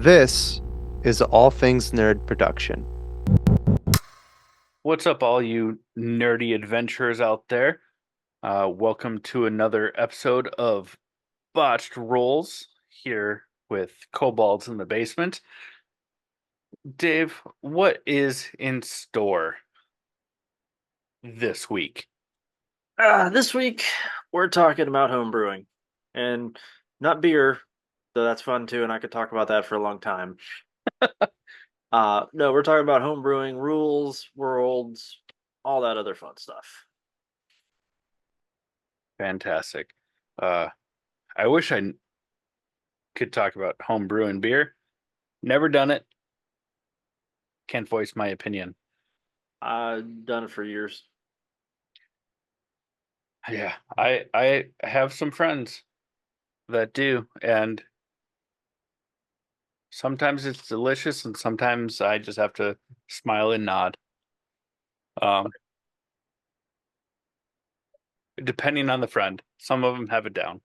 This is All Things Nerd Production. What's up, all you nerdy adventurers out there? Welcome to another episode of Botched Rolls here with Kobolds in the Basement. Dave, what is in store this week? This week we're talking about home brewing and not beer, though that's fun too, and I could talk about that for a long time. No, we're talking about home brewing rules, worlds, all that other fun stuff. Fantastic. Uh, I wish could talk about home brew and beer. Never done it. Can't voice my opinion. I've done it for years. Yeah, I have some friends that do, and sometimes it's delicious, and sometimes I just have to smile and nod. Um, Depending on the friend, some of them have it down.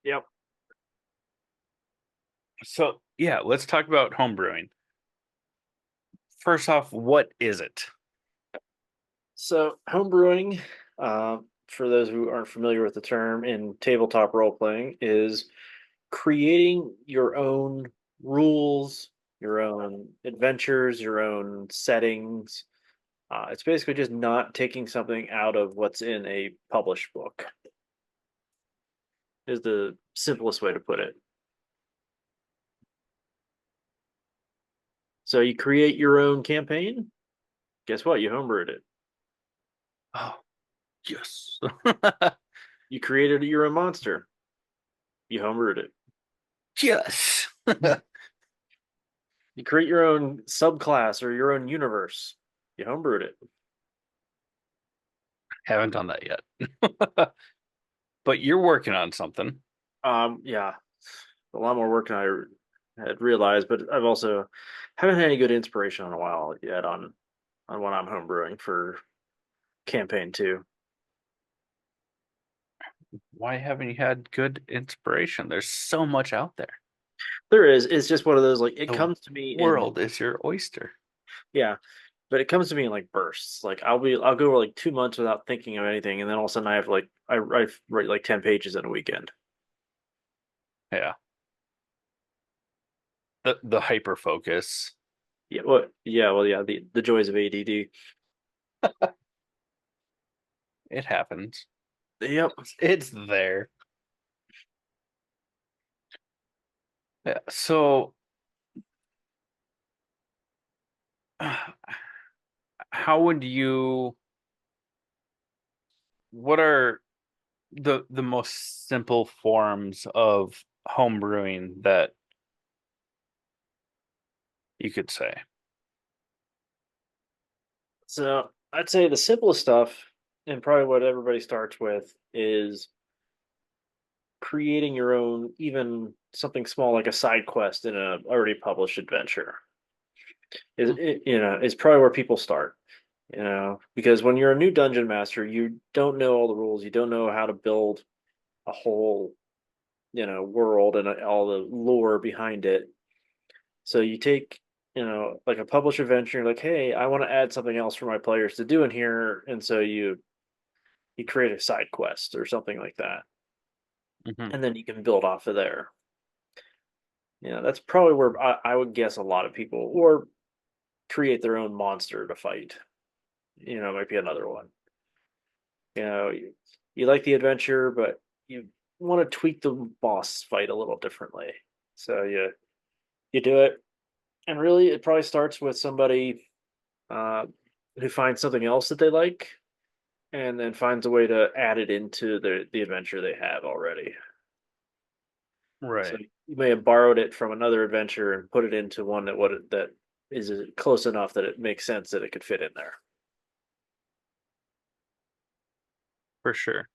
Yep. So yeah, let's talk about home brewing. First off, what is it? So home brewing, for those who aren't familiar with the term in tabletop role playing, is creating your own rules, your own adventures, your own settings. It's basically just not taking something out of what's in a published book, is the simplest way to put it. So you create your own campaign. Guess what? You homebrewed it. Oh, yes. You created your own monster. You homebrewed it. Yes. You create your own subclass or your own universe. You homebrewed it. Haven't done that yet. But you're working on something. Yeah, a lot more work than I had realized, but I've also haven't had any good inspiration in a while yet on what I'm homebrewing for campaign two. Why haven't you had good inspiration? There's so much out there. There is. It's just one of those like it The comes to me in world is your oyster. yeah, but it comes to me in like bursts. Like I'll go like 2 months without thinking of anything, and then all of a sudden I have like I write like 10 pages in a weekend. Yeah. The hyper focus. Yeah, the joys of ADD. It happens. Yep. It's there. Yeah. So how would you what are the most simple forms of home brewing that you could say? So I'd say the simplest stuff, and probably what everybody starts with, is creating your own, even something small like a side quest in a already published adventure. Is probably where people start. Because when you're a new dungeon master, you don't know all the rules, you don't know how to build a whole world and all the lore behind it. So you take like a published adventure, you're like, hey, I want to add something else for my players to do in here, and so you create a side quest or something like that, Hmm. and then you can build off of there. That's probably where I would guess a lot of people, or create their own monster to fight. Might be another one. You like the adventure, but you want to tweak the boss fight a little differently. So you do it, and really, it probably starts with somebody uh, who finds something else that they like, and then finds a way to add it into the adventure they have already. So Right. you may have borrowed it from another adventure and put it into one that is close enough that it makes sense that it could fit in there. For sure.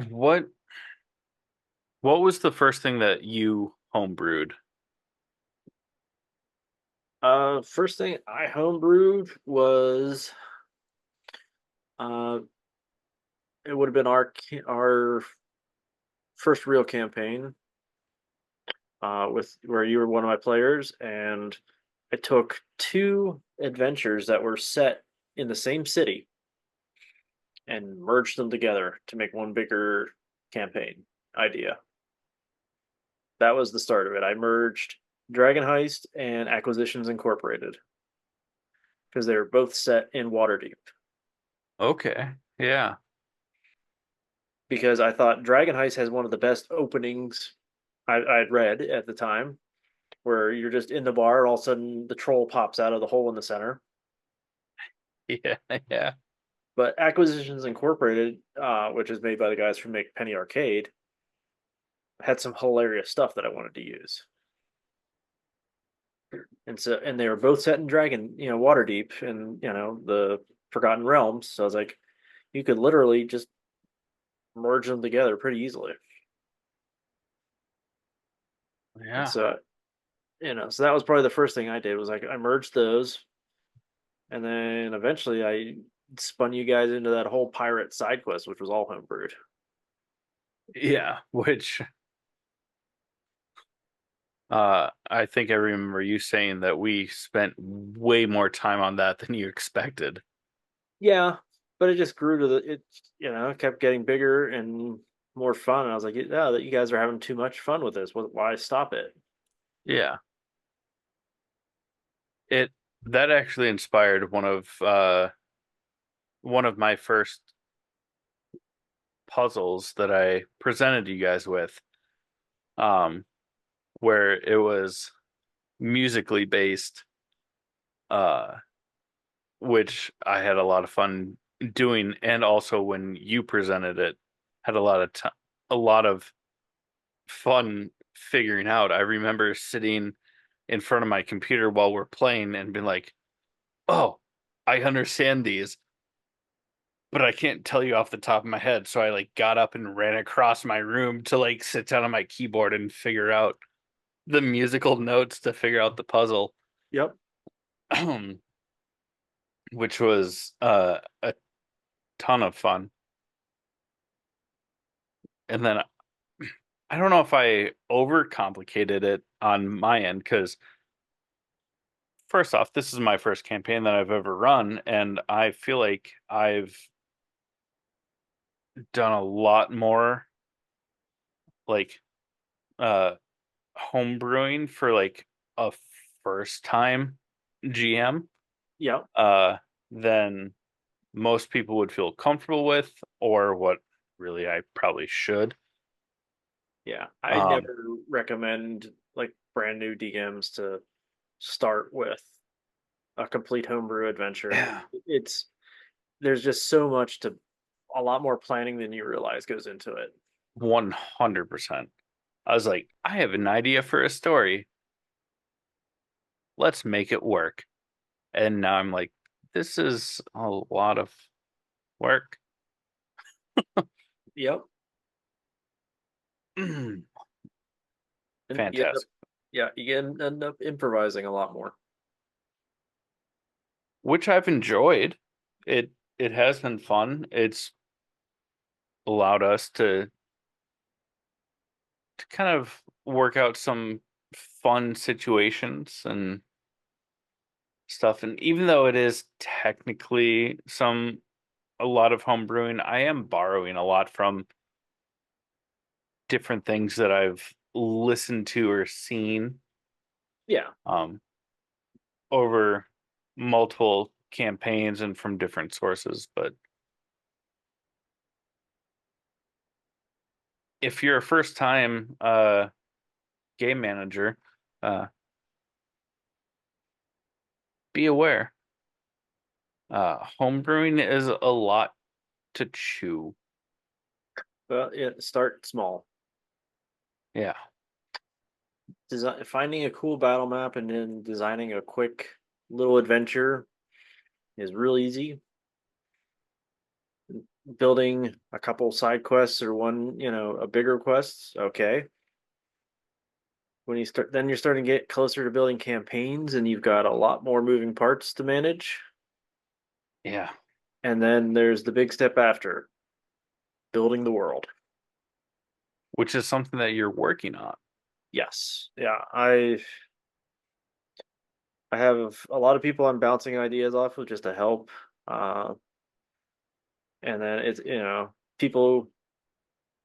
What what was the first thing that you homebrewed? First thing I homebrewed was, uh, it would have been our first real campaign, with where you were one of my players, and I took two adventures that were set in the same city and merged them together to make one bigger campaign idea. That was the start of it. I merged Dragon Heist and Acquisitions Incorporated because they were both set in Waterdeep. Okay. Yeah. Because I thought Dragon Heist has one of the best openings I'd read at the time, where you're just in the bar, and all of a sudden the troll pops out of the hole in the center. Yeah. Yeah. But Acquisitions Incorporated, which is made by the guys from Make Penny Arcade, had some hilarious stuff that I wanted to use. And they were both set in Dragon, Waterdeep, and the Forgotten Realms. So I was like, you could literally just merge them together pretty easily. And Yeah. so that was probably the first thing I did, was like I merged those, and then eventually I spun you guys into that whole pirate side quest, which was all homebrewed. Yeah. Which I think I remember you saying that we spent way more time on that than you expected. Yeah, but it just grew to kept getting bigger and more fun. And I was like, yeah, that you guys are having too much fun with this. Why stop it? Yeah. It that actually inspired one of my first puzzles that I presented you guys with. Um where it was musically based, uh which I had a lot of fun doing, and also when you presented it, had a lot of fun figuring out. I remember sitting in front of my computer while we're playing and being like, "Oh, I understand these, but I can't tell you off the top of my head." So I like got up and ran across my room to like sit down on my keyboard and figure out the musical notes to figure out the puzzle. Yep. Which was a ton of fun. And then I don't know if I overcomplicated it on my end, because first off, this is my first campaign that I've ever run, and I feel like I've done a lot more like uh home brewing for like a first time GM Yep. uh than most people would feel comfortable with, or what really I probably should. Yeah. I Um never recommend like brand new DMs to start with a complete homebrew adventure. yeah, It's There's just so much to a lot more planning than you realize goes into it. 100%. I was like, I have an idea for a story. Let's make it work. And now I'm like, this is a lot of work. Yep. And you end up Fantastic. yeah, you end up improvising a lot more. Which I've enjoyed. It has been fun. It's allowed us to kind of work out some fun situations and stuff. And even though it is technically a lot of home brewing, I am borrowing a lot from different things that I've listened to or seen Yeah. um, over multiple campaigns and from different sources. But if you're a first time game manager, uh, be aware. Homebrewing is a lot to chew. Well, yeah, start small. Yeah. Finding a cool battle map and then designing a quick little adventure is real easy. Building a couple side quests or one, a bigger quest, okay. When you're starting to get closer to building campaigns, and you've got a lot more moving parts to manage. Yeah. And then there's the big step after. building the world. which is something that you're working on. Yes. Yeah. I have a lot of people I'm bouncing ideas off of just to help. Uh, and then it's people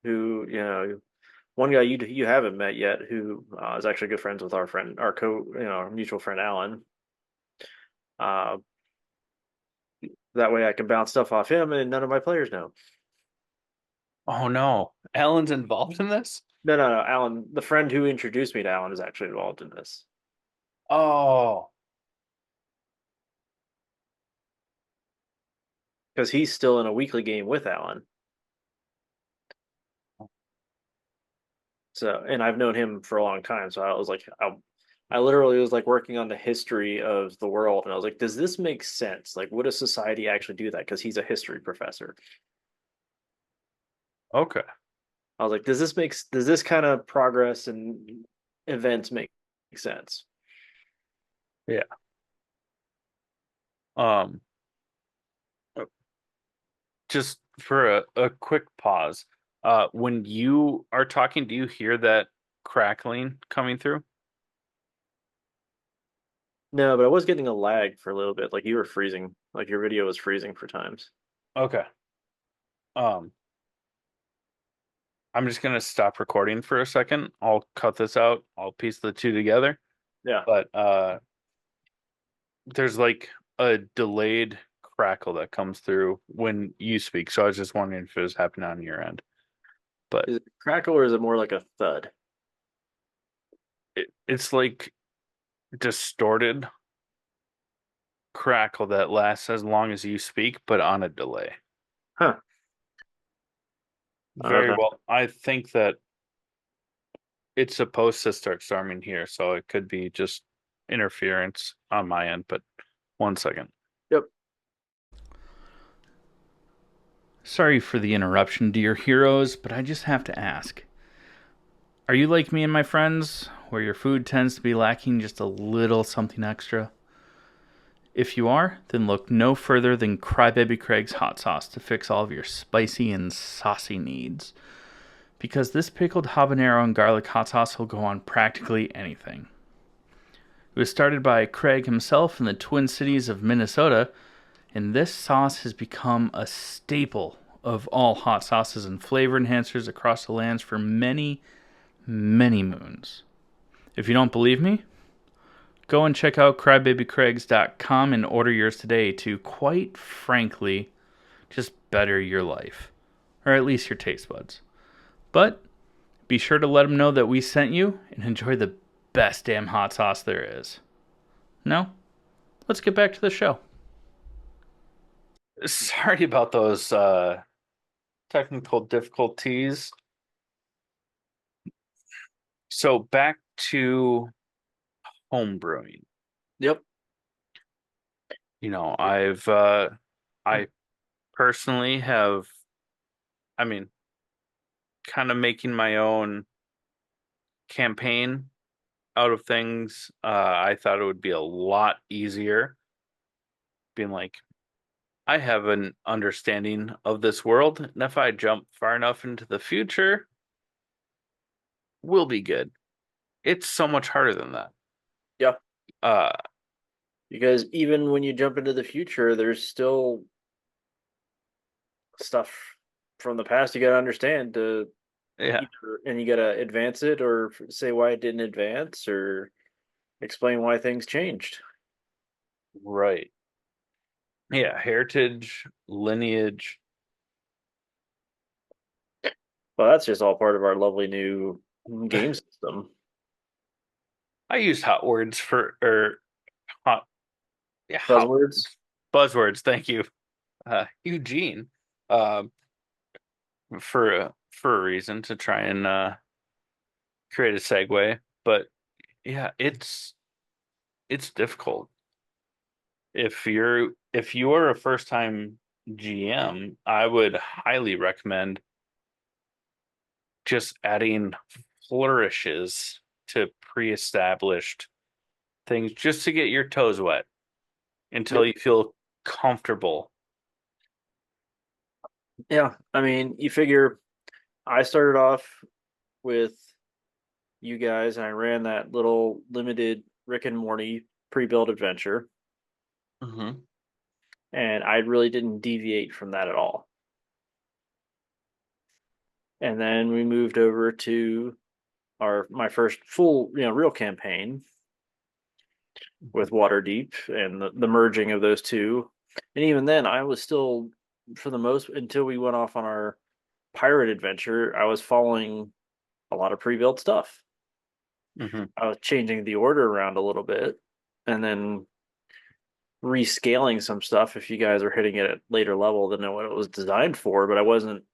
who one guy you haven't met yet who is actually good friends with our friend our mutual friend Alan. Uh, that way I can bounce stuff off him and none of my players know. Oh no, Alan's involved in this? No. Alan, the friend who introduced me to Alan, is actually involved in this Oh, because he's still in a weekly game with Alan. So, and I've known him for a long time. So I was like, I literally was like working on the history of the world, and I was like, does this make sense? Like, would a society actually do that? Because he's a history professor. okay. I was like, does this kind of progress and events make sense? Yeah. Um, just for a quick pause. When you are talking, do you hear that crackling coming through? No, but I was getting a lag for a little bit. Like you were freezing, like your video was freezing for times. Okay. Um, I'm just gonna stop recording for a second. I'll cut this out. I'll piece the two together. Yeah. But there's like a delayed crackle that comes through when you speak. So I was just wondering if it was happening on your end. But Is it crackle or is it more like a thud? it's like distorted crackle that lasts as long as you speak, but on a delay. Huh. I don't know if Very that's well. I think that it's supposed to start storming here, so it could be just interference on my end. But one second. yep. Sorry for the interruption, dear heroes, but I just have to ask. Are you like me and my friends, where your food tends to be lacking just a little something extra? If you are, then look no further than Crybaby Craig's hot sauce to fix all of your spicy and saucy needs. Because this pickled habanero and garlic hot sauce will go on practically anything. It was started by Craig himself in the Twin Cities of Minnesota, and this sauce has become a staple of all hot sauces and flavor enhancers across the lands for many, many moons. If you don't believe me, go and check out crybabycraigs.com and order yours today to, quite frankly, just better your life. Or at least your taste buds. But be sure to let them know that we sent you and enjoy the best damn hot sauce there is. Now, let's get back to the show. Sorry about those technical difficulties. So back to homebrewing. Yep. I personally have, I mean, kind of making my own campaign out of things. I thought it would be a lot easier being like, I have an understanding of this world, and if I jump far enough into the future, we'll be good. It's so much harder than that. Yeah. Uh, Because even when you jump into the future, there's still stuff from the past you got to understand to yeah, and you got to advance it or say why it didn't advance or explain why things changed. right. Yeah, heritage, lineage. Well, that's just all part of our lovely new game system. I used hot words for or hot yeah, hot Buzzwords. buzzwords. Thank you, Eugene, um, for a reason to try and create a segue. But yeah, it's difficult. If you are a first time GM, I would highly recommend just adding flourishes to pre-established things just to get your toes wet until Yep. you feel comfortable. Yeah, I mean, you figure I started off with you guys, and I ran that little limited Rick and Morty pre-built adventure, Mm-hmm. and I really didn't deviate from that at all. And then we moved over to my first full, real campaign with Waterdeep and the merging of those two. And even then, I was still, for the most, until we went off on our pirate adventure, I was following a lot of pre-built stuff. Mm-hmm. I was changing the order around a little bit, and then rescaling some stuff if you guys are hitting it at later level than what it was designed for. But I wasn't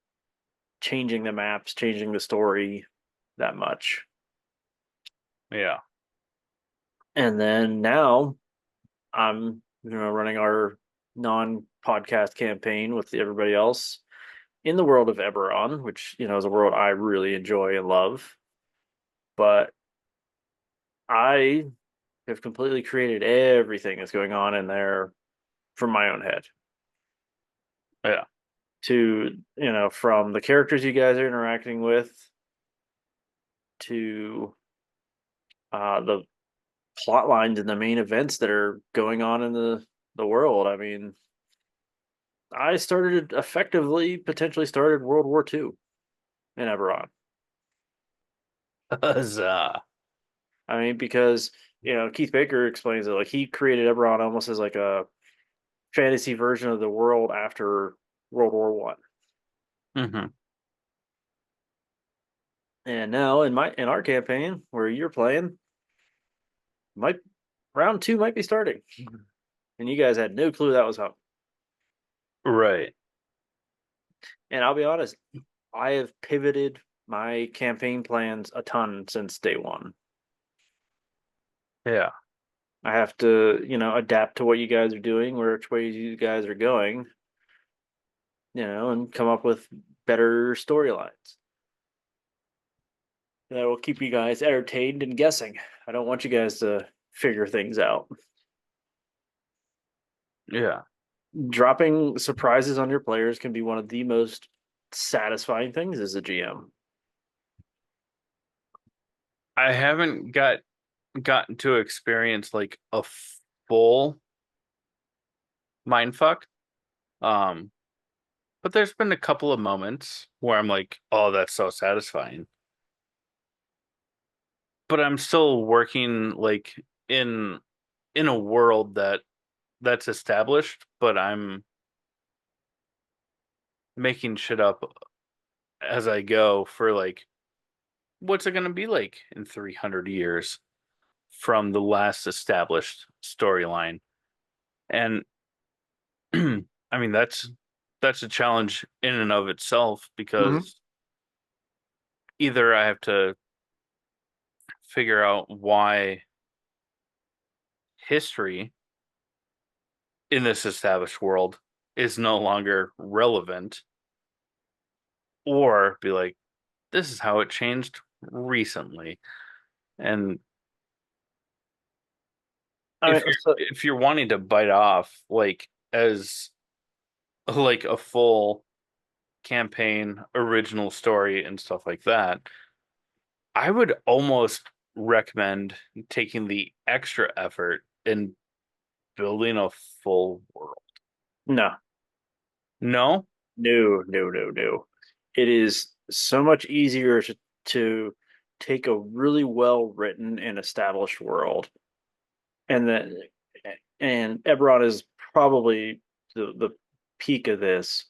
changing the maps, changing the story that much. Yeah. And then now I'm running our non-podcast campaign with everybody else in the world of Eberron, which is a world I really enjoy and love. But I have completely created everything that's going on in there from my own head. Yeah. To from the characters you guys are interacting with to the plot lines and the main events that are going on in the world. I mean, I started effectively, potentially started World War II in Eberron. Huzzah. I mean, because Keith Baker explains it like he created Eberron almost as like a fantasy version of the world after World War One. Mm-hmm. And now in our campaign where you're playing, might round two might be starting, and you guys had no clue that was up. Right. And I'll be honest, I have pivoted my campaign plans a ton since day one. Yeah. I have to, adapt to what you guys are doing, which ways you guys are going, and come up with better storylines that will keep you guys entertained and guessing. I don't want you guys to figure things out. Yeah. Dropping surprises on your players can be one of the most satisfying things as a GM. I haven't gotten to experience like a full mindfuck. Um, but there's been a couple of moments where I'm like, oh, that's so satisfying. But I'm still working like in in a world that's established, but I'm making shit up as I go for like what's it going to be like in 300 years from the last established storyline. And I mean that's a challenge in and of itself Mm-hmm. because either I have to figure out why history in this established world is no longer relevant, or be like, this is how it changed recently. And I mean, so, if you're wanting to bite off like as like a full campaign, original story and stuff like that, I would almost recommend taking the extra effort in building a full world. no, No? no, no, no, no. It is so much easier to take a really well written and established world, and then and Eberron is probably the peak of this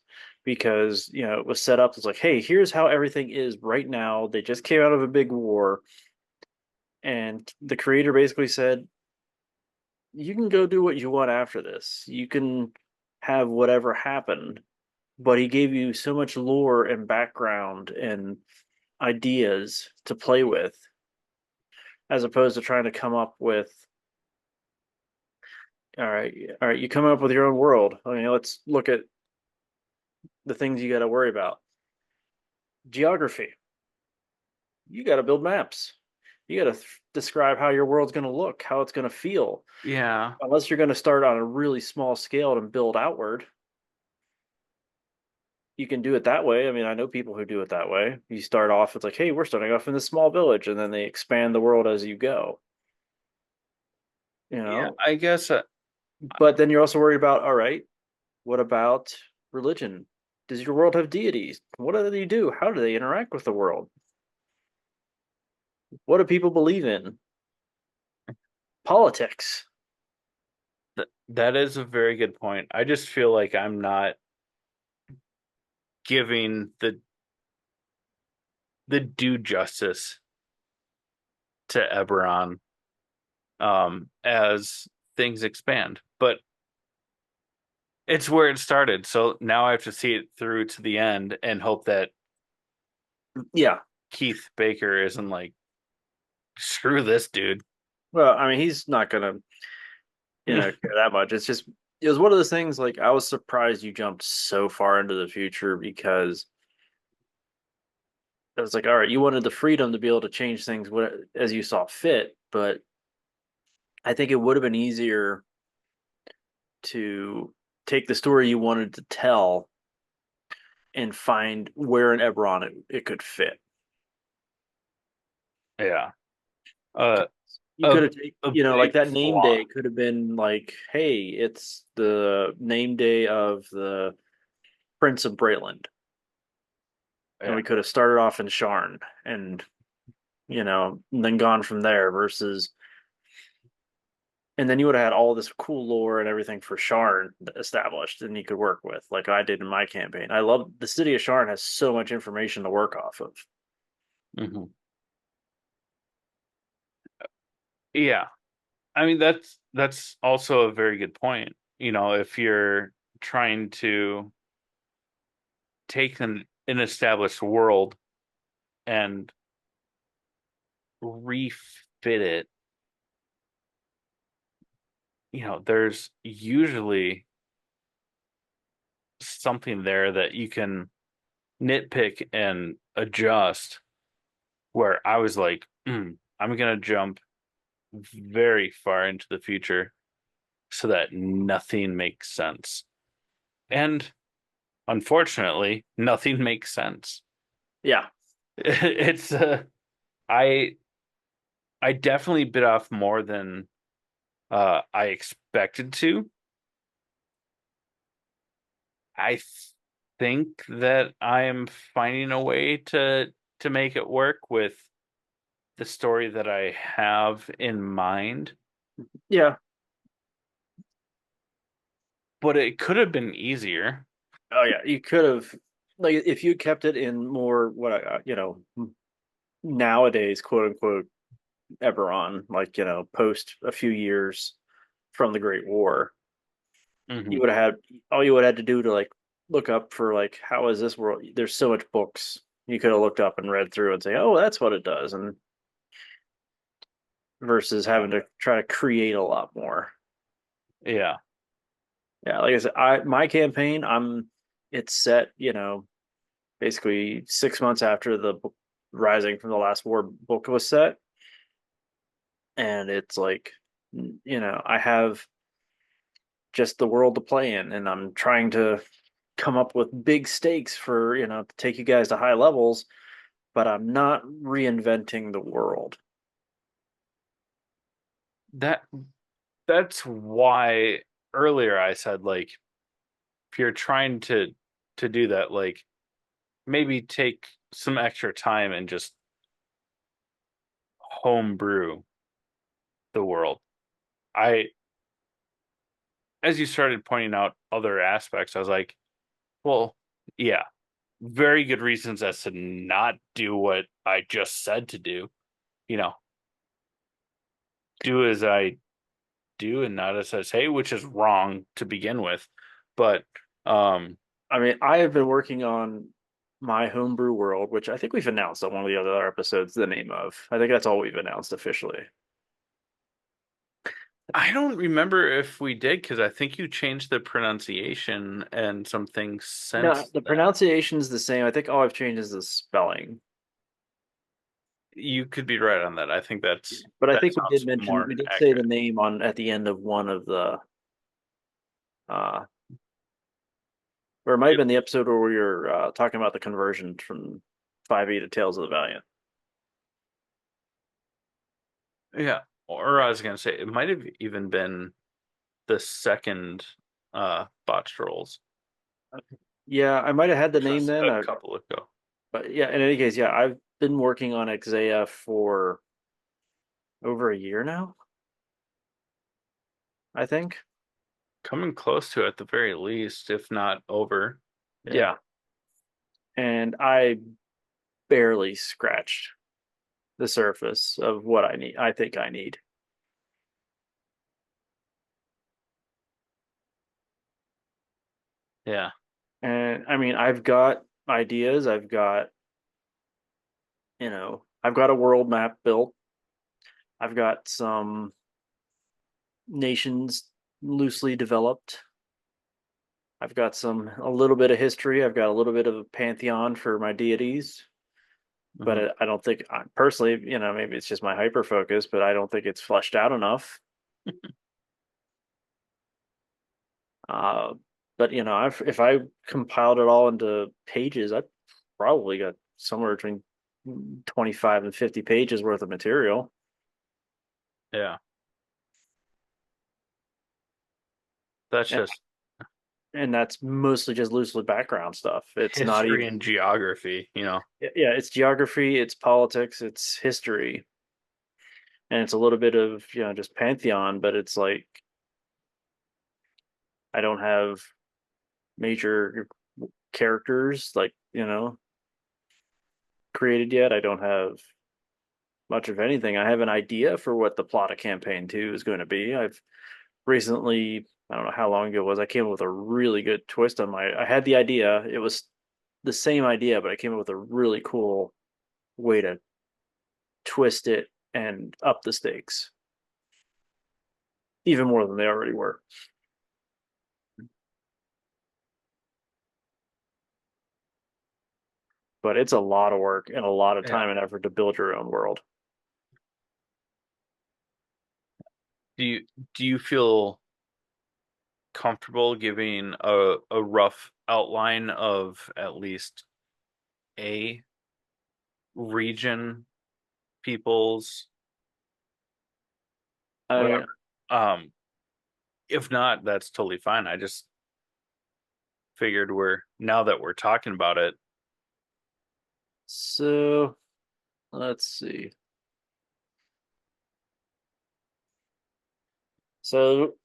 because it was set up as like, hey, here's how everything is right now. They just came out of a big war, and the creator basically said, you can go do what you want after this. You can have whatever happened, but he gave you so much lore and background and ideas to play with as opposed to trying to come up with all right, you come up with your own world. I mean, let's look at the things you got to worry about. Geography. You got to build maps. You got to describe how your world's going to look, how it's going to feel. Yeah. Unless you're going to start on a really small scale and build outward. you can do it that way. I mean, I know people who do it that way. You start off, it's like, hey, we're starting off in this small village, and then they expand the world as you go. You Yeah, know, I guess but then you're also worried about, all right, what about religion? Does your world have deities? What do they do? How do they interact with the world? What do people believe in? Politics. that is a very good point. I just feel like I'm not giving the due justice to Eberron as things expand. But it's where it started, so now I have to see it through to the end and hope that Yeah. Keith Baker isn't like, screw this dude. Well, I mean, he's not gonna, care that much. It was one of those things. Like, I was surprised you jumped so far into the future because it was like, all right, you wanted the freedom to be able to change things as you saw fit, but I think it would have been easier to take the story you wanted to tell and find where in Eberron it could fit. Yeah. Uh, You a, could have taken, a like big that name flaw. day could have been like, hey, it's the name day of the Prince of Breland. And Yeah. we could have started off in Sharn and, and then gone from there versus, and then you would have had all this cool lore and everything for Sharn established and you could work with, like I did in my campaign. I love the city of Sharn has so much information to work off of. Mm-hmm. Yeah. I mean, that's also a very good point. If you're trying to take an established world and refit it, there's usually something there that you can nitpick and adjust. Where I was like, I'm gonna jump very far into the future so that nothing makes sense. And unfortunately, nothing makes sense. Yeah. It's I I definitely bit off more than I expected to. I think that I am finding a way to make it work with the story that I have in mind, Yeah. but it could have been easier. Oh yeah. You could have, like, if you kept it in more what nowadays, quote unquote, Eberron, like, post a few years from the Great War, Mm-hmm. you would have had all you would have had to do to like look up for like how is this world. There's so much books you could have looked up and read through and say, oh, that's what it does, and versus having to try to create a lot more. Yeah. Yeah, like I said, my campaign, it's set, basically 6 months after the Rising from the Last War book was set, and it's like, I have just the world to play in, and I'm trying to come up with big stakes for, to take you guys to high levels, but I'm not reinventing the world. That that's why earlier I said, like, if you're trying to do that, like, maybe take some extra time and just homebrew the world. I As you started pointing out other aspects, I was like, well, yeah, very good reasons as to not do what I just said to do. You know, do as I do and not as I say, which is wrong to begin with. But I mean, I have been working on my homebrew world, which I think we've announced on one of the other episodes the name of. I think that's all we've announced officially. I don't remember if we did, because I think you changed the pronunciation and some things No, since the then. pronunciation's the same. I think all I've changed is the spelling. You could be right on that. I think that But I think sounds we more did say the accurate. name on at the end of one of the uh Or it might have been the episode where we were talking about the conversion from 5e to Tales of the Valiant. Yeah. Or I was gonna say it might have even been the second botched rolls. Yeah, I might have had the name Just then. a couple ago. But yeah, in any case, yeah, I've been working on Exea for over a year now, I think. Coming close to it at the very least, if not over. Yeah. And I barely scratched the surface of what I think I need. Yeah. And I mean, I've got ideas, I've got a world map built. I've got some nations loosely developed. I've got a little bit of history. I've got a little bit of a pantheon for my deities. But I don't think, personally, maybe it's just my hyper focus, but I don't think it's fleshed out enough. Uh, but if I compiled it all into pages, I probably got somewhere between 25 and 50 pages worth of material. Yeah. That's And, just and that's mostly just loosely background stuff. It's not history even, and geography, yeah, it's geography, it's politics, it's history, and it's a little bit of, just pantheon, but it's like, I don't have major characters, like, created yet. I don't have much of anything. I have an idea for what the plot of campaign 2 is going to be. I've recently, I don't know how long ago it was, I came up with a really good twist on I had the idea. It was the same idea, but I came up with a really cool way to twist it and up the stakes even more than they already were. But it's a lot of work and a lot of time and effort to build your own world. Do you feel comfortable giving a rough outline of at least a region, peoples, whatever? If not, that's totally fine. I just figured now that we're talking about it. So let's see. So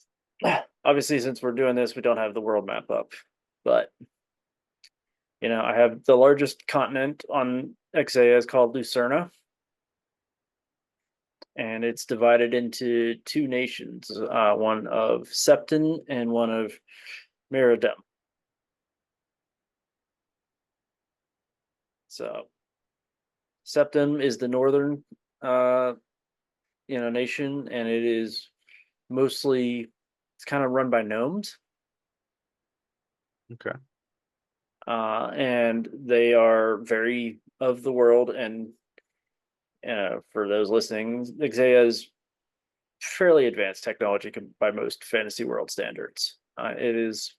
obviously, since we're doing this, we don't have the world map up, but I have the largest continent on Exea is called Lucerna, and it's divided into two nations, one of Septon and one of Meridem. So Septon is the northern, nation, and it is mostly, it's kind of run by gnomes. Okay. And they are very of the world, and for those listening, Exea is fairly advanced technology by most fantasy world standards. It is,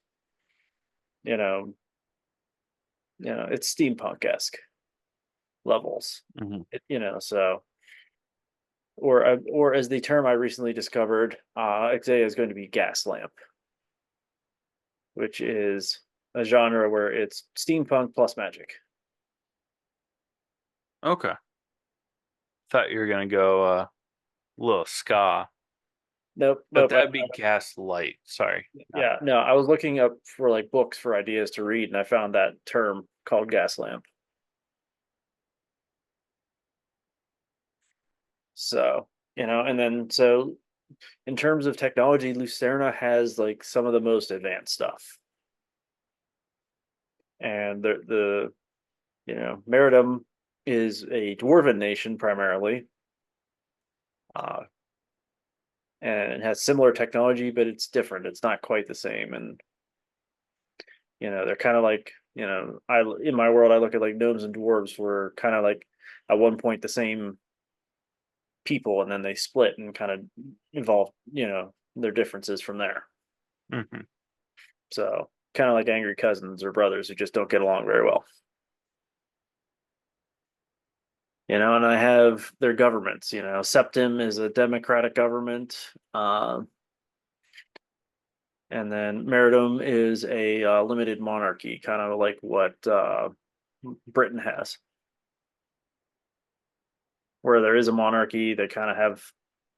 you know, it's steampunk-esque levels. So, or as the term I recently discovered, Exea is going to be gas lamp, which is a genre where it's steampunk plus magic. Okay. Thought you were gonna go a little ska, Nope, but nope. that'd be gaslight. Sorry. Yeah, no, I was looking up for like books for ideas to read, and I found that term called gas lamp. So, and then so in terms of technology, Lucerna has like some of the most advanced stuff. And Meridem is a dwarven nation primarily. And it has similar technology, but it's different. It's not quite the same. And they're kind of like, in my world I look at like gnomes and dwarves were kind of like at one point the same people, and then they split and kind of evolved, their differences from there. Mm-hmm. So kind of like angry cousins or brothers who just don't get along very well. And I have their governments. Septim is a democratic government, and then Meridum is a limited monarchy, kind of like what Britain has, where there is a monarchy. They kind of have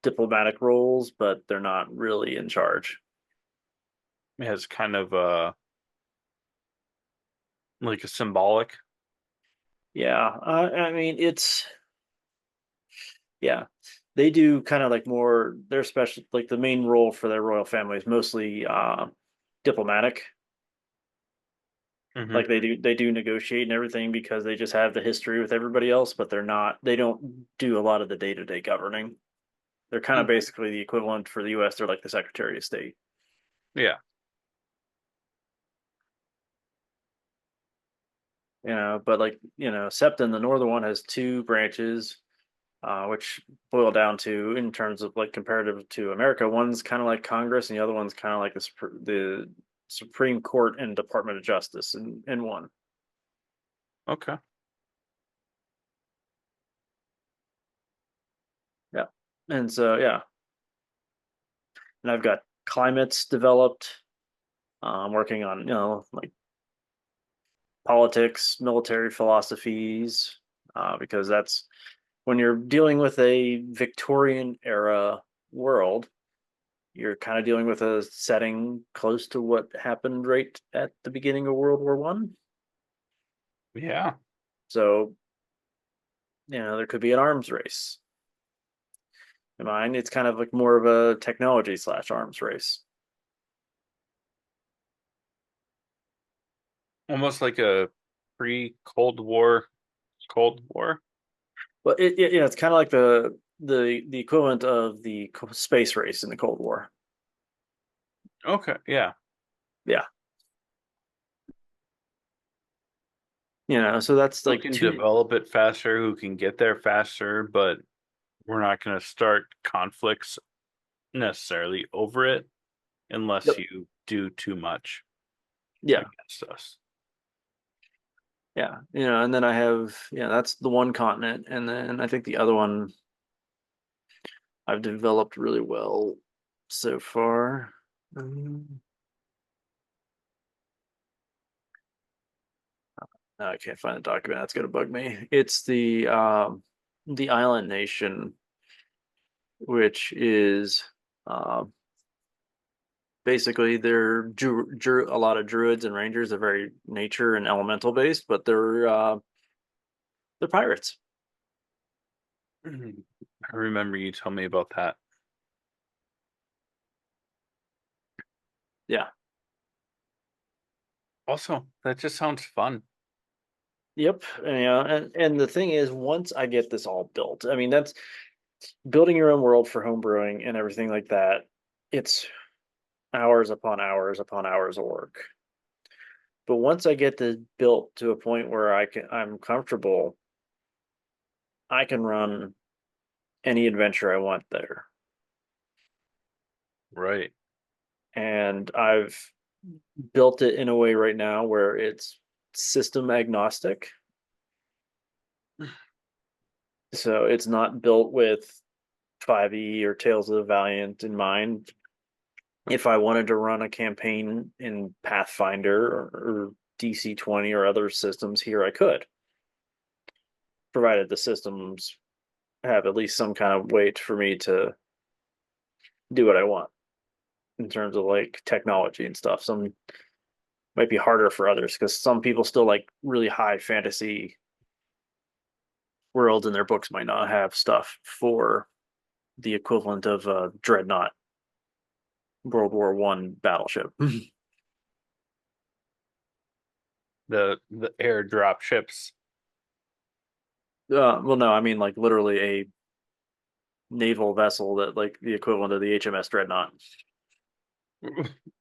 diplomatic roles, but they're not really in charge. It has kind of like a symbolic. Yeah, I mean yeah, they do kind of like more. Their special, like the main role for their royal family is mostly diplomatic. Mm-hmm. Like they do negotiate and everything because they just have the history with everybody else, but they don't do a lot of the day-to-day governing. They're kind of basically the equivalent for the US. They're like the Secretary of State. Yeah. But like, Septon, the northern one has two branches, which boil down to, in terms of like comparative to America, one's kind of like Congress and the other one's kind of like the Supreme Court and Department of Justice in one. Okay. Yeah. And so, yeah. And I've got climates developed. I'm working on, like politics, military philosophies, because that's when you're dealing with a Victorian era world, you're kind of dealing with a setting close to what happened right at the beginning of World War One. Yeah. So, there could be an arms race. In mine, it's kind of like more of a technology / arms race. Almost like a pre-Cold War Cold War. But it's kind of like the equivalent of the space race in the Cold War. Okay. Yeah. Yeah. So that's Who like can two. develop it faster, who can get there faster, but we're not going to start conflicts necessarily over it unless Yep. you do too much Yeah. against us. Yeah. And then I have, that's the one continent. And then I think the other one I've developed really well so far. I can't find the document. That's gonna bug me. It's the island nation, which is basically they're a lot of druids and rangers. They're very nature and elemental based, but they're pirates. I remember you telling me about that. Yeah. Also, that just sounds fun. Yep. And the thing is, once I get this all built, I mean, that's building your own world for homebrewing and everything like that. It's hours upon hours upon hours of work. But once I get this built to a point where I'm comfortable, I can run any adventure I want there. Right. And I've built it in a way right now where it's system agnostic. So it's not built with 5e or Tales of the Valiant in mind. If I wanted to run a campaign in Pathfinder or DC-20 or other systems here, I could, provided the systems have at least some kind of weight for me to do what I want in terms of like technology and stuff. Some might be harder for others because some people still like really high fantasy worlds, and their books might not have stuff for the equivalent of a dreadnought World War I battleship. The airdrop ships. Well, no, I mean like literally a naval vessel that like the equivalent of the HMS Dreadnought.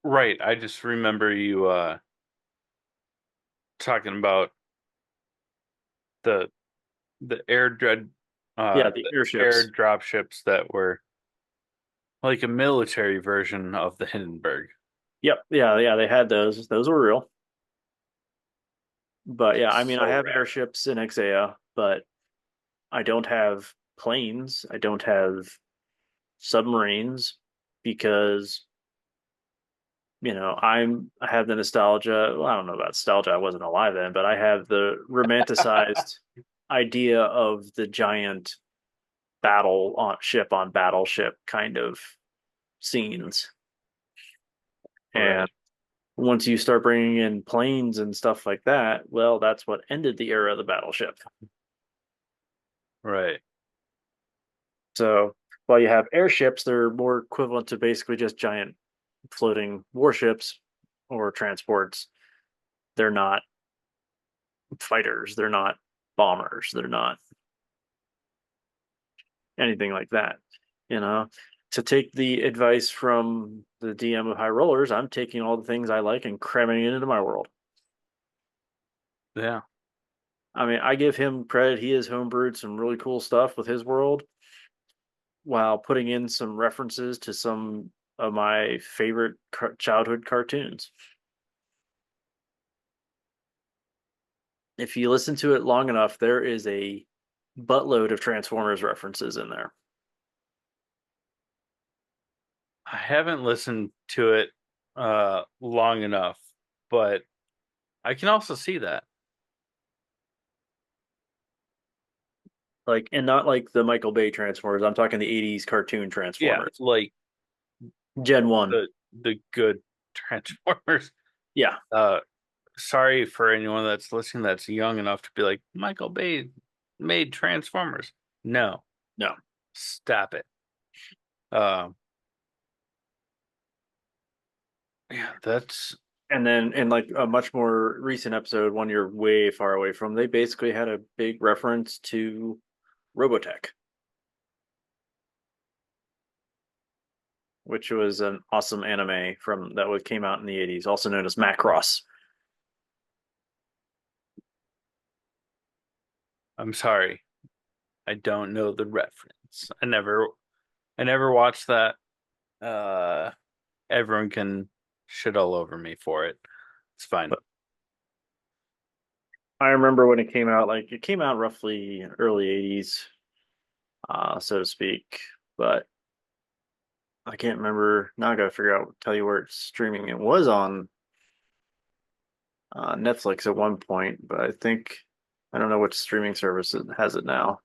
Right. I just remember you talking about the the Yeah, the the airships. airdrop ships that were like a military version of the Hindenburg. Yep. Yeah. They had those. Those were real. But yeah, I mean, I So have rad. airships in Exea, but I don't have planes. I don't have submarines because I have the nostalgia. Well, I don't know about nostalgia. I wasn't alive then, but I have the romanticized idea of the giant on battleship kind of scenes. And Right. once you start bringing in planes and stuff like that, well, that's what ended the era of the battleship. Right. So while you have airships, they're more equivalent to basically just giant floating warships or transports. They're not fighters, they're not bombers, they're not anything like that. You know, to take the advice from the DM of High Rollers, I'm taking all the things I like and cramming it into my world. Yeah. I mean, I give him credit. He has homebrewed some really cool stuff with his world while putting in some references to some of my favorite childhood cartoons. If you listen to it long enough, there is a buttload of Transformers references in there. I haven't listened to it long enough, but I can also see that. Like, and not like the Michael Bay Transformers. I'm talking the '80s cartoon Yeah, Transformers, like Gen One. the good Transformers. Yeah, Uh Sorry for anyone that's listening that's young enough to be like, Michael Bay made Transformers. No, no. stop it. Um, yeah, that's And then in like a much more recent episode, one you're way far away from, they basically had a big reference to Robotech, which was an awesome anime from that came out in the '80s, also known as Macross. I'm sorry. I don't know the reference. I never watched that. Uh Everyone can shit all over me for it. It's fine. But I remember when it came out, like it came out roughly early '80s, so to speak. But I can't remember now. I gotta figure out, tell you where it's streaming. It was on Netflix at one point, but I don't know which streaming service has it now.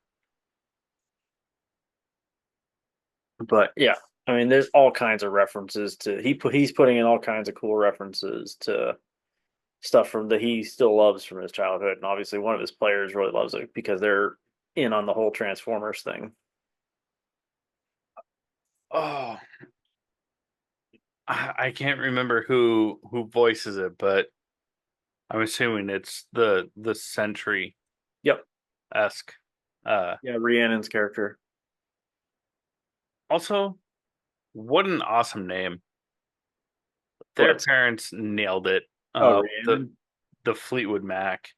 But yeah, I mean, there's all kinds of references to he's putting in all kinds of cool references to stuff from that he still loves from his childhood, and obviously one of his players really loves it because they're in on the whole Transformers thing. Oh, I can't remember who voices it, but I'm assuming it's the Sentry Yep. esque. Yeah, Rhiannon's character. Also, what an awesome name. Their What? parents nailed it. Oh, The Rhiannon. Fleetwood Mac,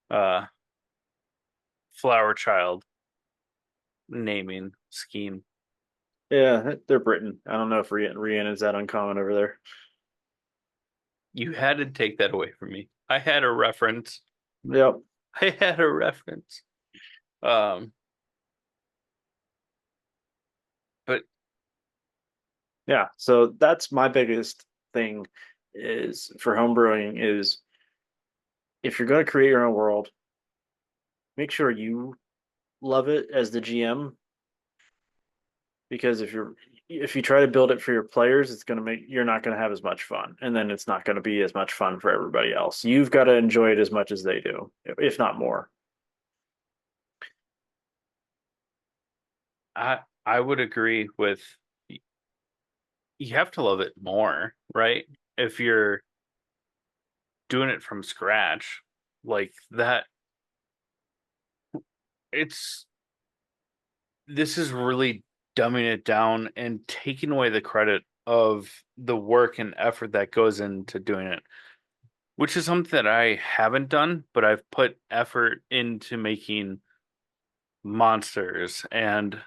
uh, Flower Child naming scheme. Yeah, they're Britain. I don't know if Rhiannon's that uncommon over there. You had to take that away from me. I had a reference. Yep. I had a reference. Um, but Yeah. So that's my biggest thing is for homebrewing is if you're going to create your own world, make sure you love it as the GM because if you try to build it for your players, it's going to make you're not going to have as much fun, and then it's not going to be as much fun for everybody else. You've got to enjoy it as much as they do, if not more. I would agree with you have to love it more, right? If you're doing it from scratch like that, it's this is really dumbing it down and taking away the credit of the work and effort that goes into doing it, which is something that I haven't done, but I've put effort into making monsters and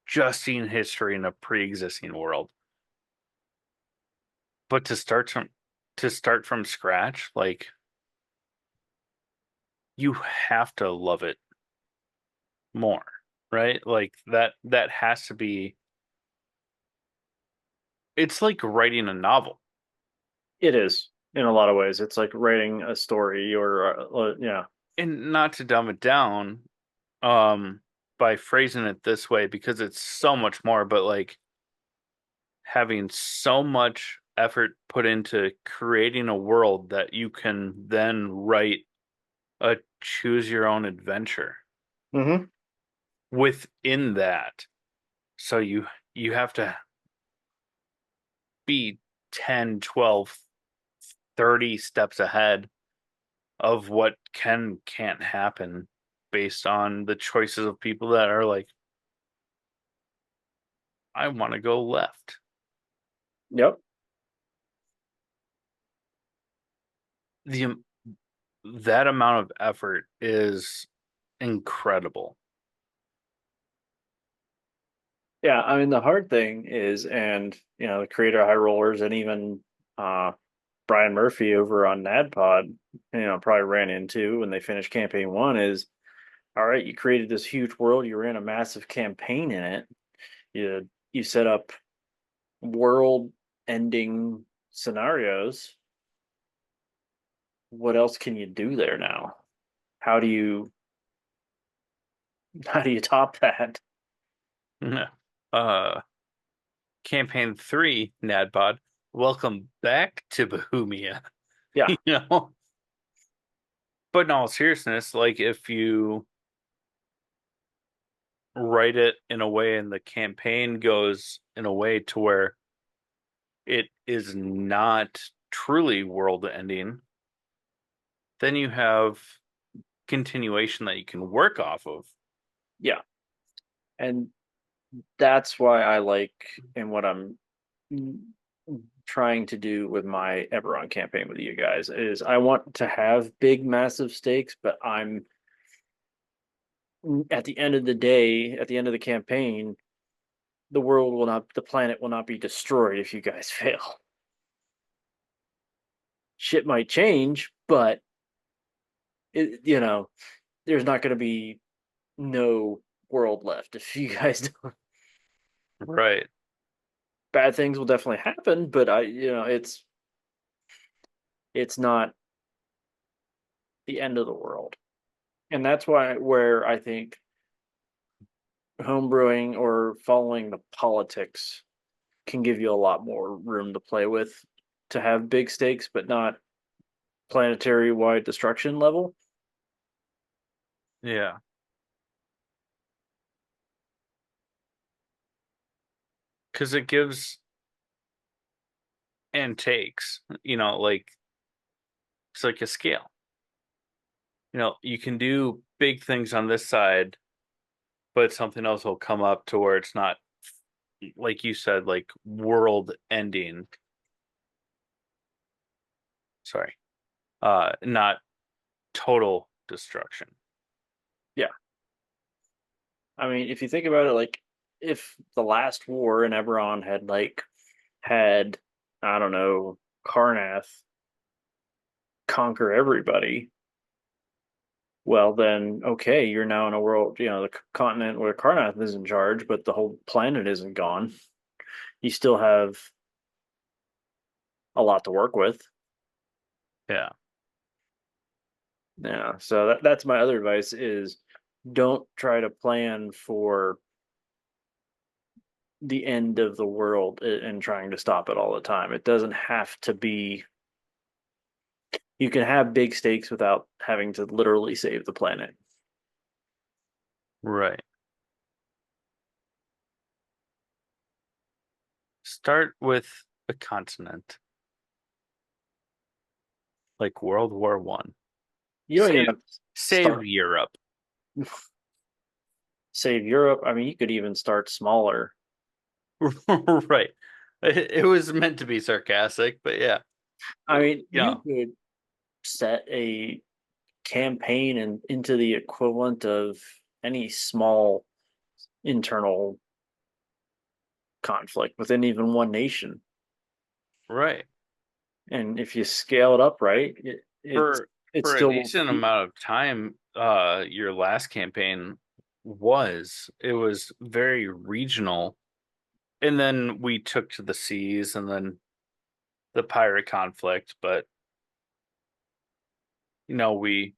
adjusting history in a pre-existing world. But to start from scratch, like, you have to love it more, right? Like that has to be. It's like writing a novel. It is in a lot of ways. It's like writing a story, or yeah, And not to dumb it down, um, by phrasing it this way, because it's so much more, but like having so much effort put into creating a world that you can then write a choose your own adventure mm-hmm. within that. So you have to be 10, 12, 30 steps ahead of what can't happen based on the choices of people that are like, I want to go left. Yep. The that amount of effort is incredible. Yeah, I mean the hard thing is, and the creator of High Rollers, and even Brian Murphy over on NADPod, probably ran into when they finished campaign 1 is, all right, you created this huge world, you ran a massive campaign in it, you set up world ending scenarios. What else can you do there now? How do you top that? uh Campaign 3, Nadbod, welcome back to Bohemia. Yeah. But in all seriousness, like, if you write it in a way and the campaign goes in a way to where it is not truly world ending, then you have continuation that you can work off of. Yeah. And that's why I like, and what I'm trying to do with my Eberron campaign with you guys is, I want to have big, massive stakes, but I'm at the end of the day, at the end of the campaign, the planet will not be destroyed if you guys fail. Shit might change, but there's not going to be no world left if you guys don't. Right. Bad things will definitely happen, but it's not the end of the world. And that's where I think homebrewing or following the politics can give you a lot more room to play with, to have big stakes, but not planetary wide destruction level. Yeah. Because it gives and takes, like, it's like a scale. You can do big things on this side, but something else will come up to where it's not, like you said, like world ending. Sorry. Not total destruction. Yeah. I mean, if you think about it, like, if the last war in Eberron had, I don't know, Karnath conquer everybody, well then, okay, you're now in a world, the continent where Karnath is in charge, but the whole planet isn't gone. You still have a lot to work with. Yeah. Yeah, so that's my other advice is, don't try to plan for the end of the world and trying to stop it all the time. It doesn't have to be. You can have big stakes without having to literally save the planet. Right. Start with a continent. Like World War One. You don't even have to Save Europe. save Europe. I mean, you could even start smaller. Right. It was meant to be sarcastic, but yeah. I mean, Yeah. you could set a campaign into the equivalent of any small internal conflict within even one nation. Right. And if you scale it up right, it's For a still decent amount of time, your last campaign it was very regional, and then we took to the seas, and then the pirate conflict. But we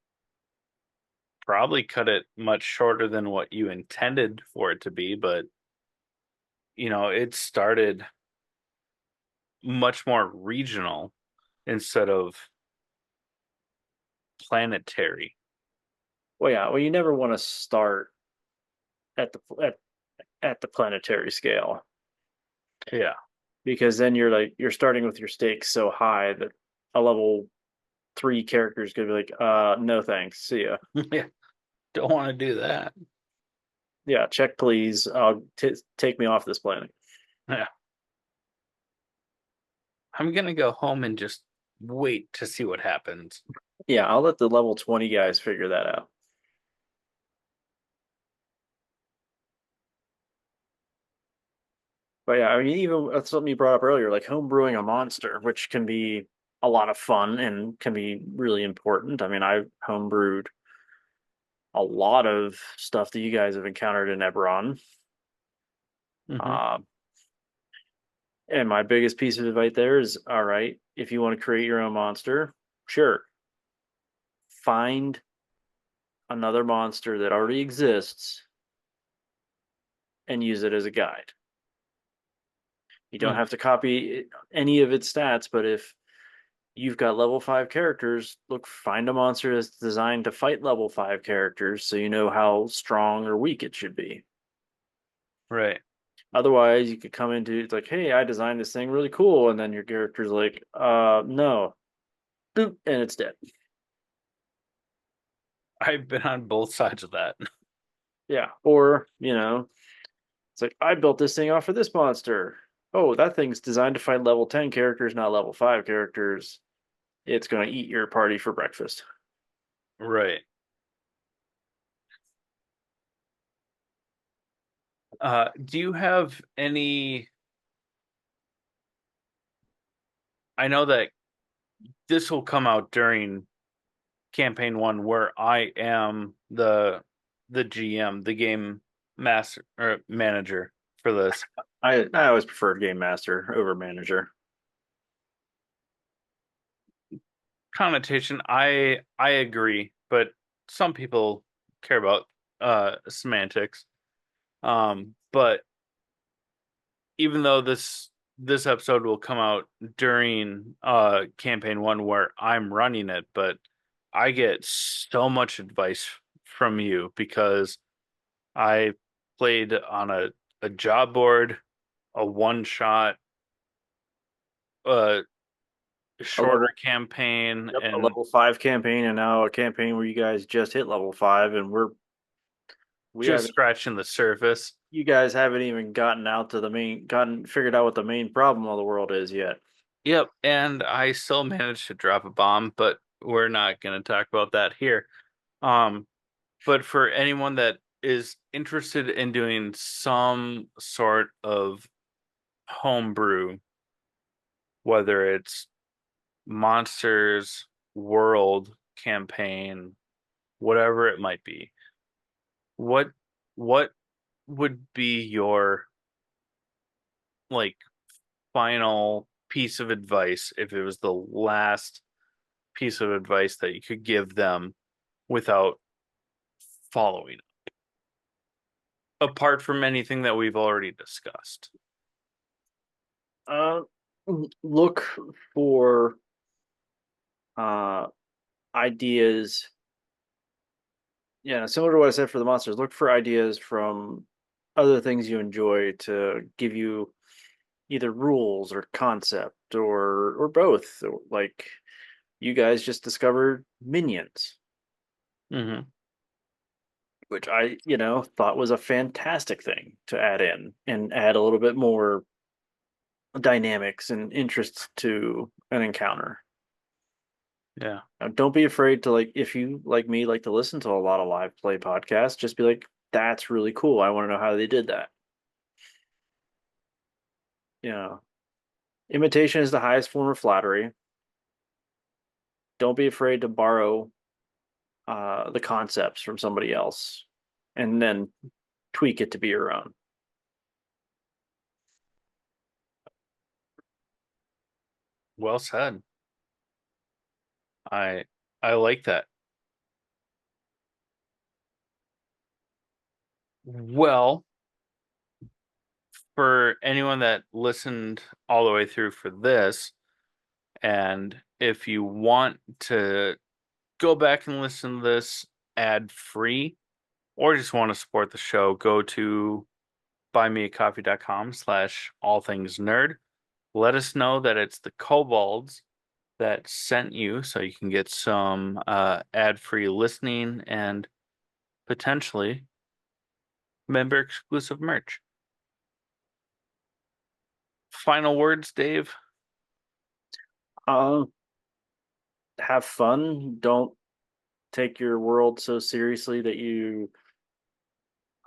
probably cut it much shorter than what you intended for it to be. But it started much more regional instead of planetary. well, yeah. Well, you never want to start at the planetary scale, Yeah. because then you're starting with your stakes so high that a level 3 character is gonna be like, no thanks, see ya. Yeah. Don't want to do that. Yeah, check please. Take me off this planet. Yeah. I'm gonna go home and just wait to see what happens. Yeah, I'll let the level 20 guys figure that out. But yeah, I mean, even that's something you brought up earlier, like homebrewing a monster, which can be a lot of fun and can be really important. I mean, I've homebrewed a lot of stuff that you guys have encountered in Eberron. Mhm. Um, and my biggest piece of advice there is, all right, if you want to create your own monster, sure, find another monster that already exists and use it as a guide. You don't Mm. have to copy any of its stats, but if you've got level 5 characters, find a monster that's designed to fight level 5 characters so you know how strong or weak it should be. Right. Otherwise, you could come into it's like, hey, I designed this thing really cool, and then your character's like, no. Boop, and it's dead. I've been on both sides of that. Yeah. Or, it's like, I built this thing off of this monster. Oh, that thing's designed to fight level 10 characters, not level 5 characters. It's going to eat your party for breakfast. Right. Do you have any? I know that this will come out during campaign 1, where I am the GM, the game master or manager for this. I always preferred game master over manager. Connotation, I agree, but some people care about semantics. But even though this episode will come out during campaign 1 where I'm running it, but I get so much advice from you because I played on a job board, a one shot, a shorter campaign, Yep, a and level 5 campaign, and now a campaign where you guys just hit level 5, and we just haven't. scratching the surface. You guys haven't even gotten figured out what the main problem of the world is yet. Yep, and I still managed to drop a bomb, but we're not going to talk about that here. But for anyone that is interested in doing some sort of homebrew, whether it's monsters, world, campaign, whatever it might be, what what would be your like final piece of advice if it was the last piece of advice that you could give them without following apart from anything that we've already discussed? Uh, look for uh ideas. Yeah, similar to what I said for the monsters. Look for ideas from other things you enjoy to give you either rules or concept or both. Like you guys just discovered minions, Mm-hmm. which I, thought was a fantastic thing to add in and add a little bit more dynamics and interests to an encounter. Yeah. Now, don't be afraid to if you like me like to listen to a lot of live play podcasts, just be like, that's really cool. I want to know how they did that. You know, imitation is the highest form of flattery. don't be afraid to borrow the concepts from somebody else and then tweak it to be your own. Well said. I like that. Well, for anyone that listened all the way through for this, and if you want to go back and listen to this ad-free, or just want to support the show, go to buymeacoffee.com/allthingsnerd. Let us know that it's the Kobolds that sent you, so you can get some ad-free listening and potentially member exclusive merch. Final words, Dave? Have fun. Don't take your world so seriously that you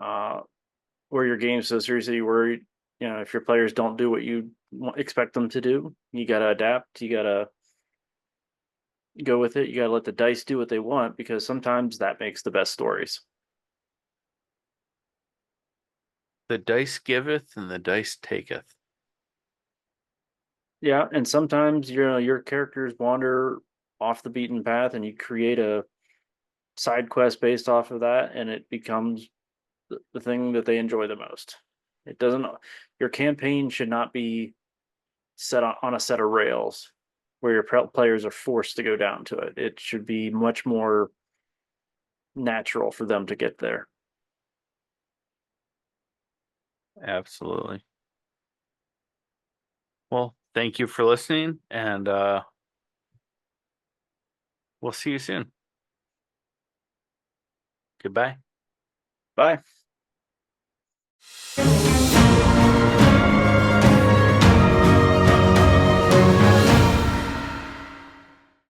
or your game so seriously you worry, if your players don't do what you expect them to do. You got to adapt. You got to go with it. You got to let the dice do what they want, because sometimes that makes the best stories. The dice giveth and the dice taketh. Yeah, and sometimes your characters wander off the beaten path, and you create a side quest based off of that, and it becomes the thing that they enjoy the most. It doesn't. Your campaign should not be set on a set of rails where your players are forced to go down to it. It should be much more natural for them to get there. Absolutely. Well, thank you for listening, and we'll see you soon. Goodbye. Bye.